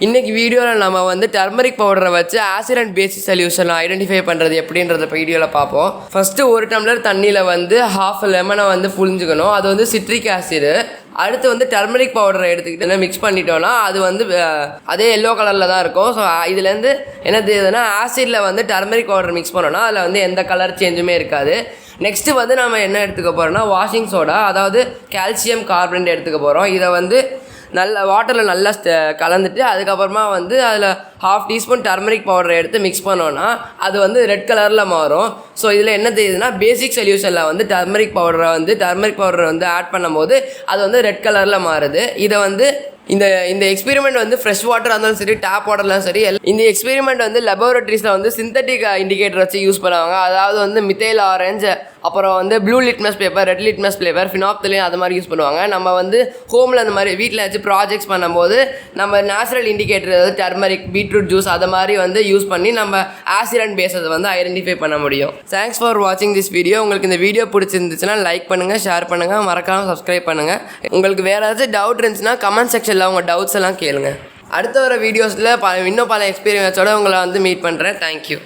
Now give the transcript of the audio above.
இன்றைக்கி வீடியோவில் நம்ம வந்து டர்மரிக் பவுடரை வச்சு acid and basic solution identify பண்ணுறது எப்படின்றத வீடியோவில் பார்ப்போம். ஃபஸ்ட்டு ஒரு டம்ளர் தண்ணியில் வந்து ஹாஃப் லெமனை வந்து புழிஞ்சுக்கணும். அது வந்து சிட்ரிக் ஆசிடு. அடுத்து வந்து டர்மரிக் பவுடரை எடுத்துக்கிட்டு மிக்ஸ் பண்ணிட்டோன்னா அது வந்து அதே எல்லோ கலரில் தான் இருக்கும். ஸோ இதுலேருந்து என்ன தெரியுதுன்னா ஆசிடில் வந்து டர்மரிக் பவுடர் மிக்ஸ் பண்ணோன்னா அதில் வந்து எந்த கலர் சேஞ்சுமே இருக்காது. நெக்ஸ்ட்டு வந்து நம்ம என்ன எடுத்துக்க போகிறோம்னா வாஷிங் சோடா, அதாவது கால்சியம் கார்பனேட் எடுத்துக்க போகிறோம். இதை வந்து நல்ல வாட்டரில் நல்லா கலந்துட்டு அதுக்கப்புறமா வந்து அதில் ஹாஃப் டீஸ்பூன் டர்மரிக் பவுடரை எடுத்து மிக்ஸ் பண்ணோன்னா அது வந்து ரெட் கலரில் மாறும். ஸோ இதில் என்ன தெரியுதுன்னா பேசிக் சொல்யூஷனில் வந்து டர்மரிக் பவுடரை வந்து ஆட் பண்ணும்போது அது வந்து ரெட் கலரில் மாறுது. இதை வந்து இந்த எக்ஸ்பெரிமெண்ட் வந்து ஃப்ரெஷ் வாட்டராக இருந்தாலும் சரி, டேப் வாட்டர்லாம் சரி, இந்த எக்ஸ்பெரிமெண்ட் வந்து லெபார்டரிஸில் வந்து சிந்தட்டிக் இண்டிகேட்டர் வச்சு யூஸ் பண்ணுவாங்க. அதாவது வந்து மித்தைல் ஆரஞ்சு, அப்புறம் வந்து blue litmus paper, red litmus paper, phenolphthalein அது மாதிரி யூஸ் பண்ணுவாங்க. நம்ம வந்து ஹோமில் அந்த மாதிரி வீட்டில் வச்சு ப்ராஜெக்ட்ஸ் பண்ணும்போது நம்ம நேச்சுரல் இண்டிகேட்டர், அதாவது டர்மரிக், பீட்ரூட் ஜூஸ் அதை மாதிரி வந்து யூஸ் பண்ணி நம்ம ஆசிட் அண்ட் பேஸை வந்து ஐடென்டிஃபை பண்ண முடியும். தேங்க்ஸ் ஃபார் வாட்சிங் திஸ் வீடியோ. உங்களுக்கு இந்த வீடியோ பிடிச்சிருந்துச்சுன்னா லைக் பண்ணுங்கள், ஷேர் பண்ணுங்கள், மறக்காமல் சப்ஸ்கிரைப் பண்ணுங்கள். உங்களுக்கு வேறு ஏதாச்சும் டவுட் இருந்துச்சுன்னா கமெண்ட் செக்ஷனில் உங்கள் டவுட்ஸ் எல்லாம் கேளுங்க. அடுத்த வர வீடியோஸில் இன்னும் பல எக்ஸ்பீரியன்ஸோடு உங்களை வந்து மீட் பண்ணுறேன். தேங்க்யூ.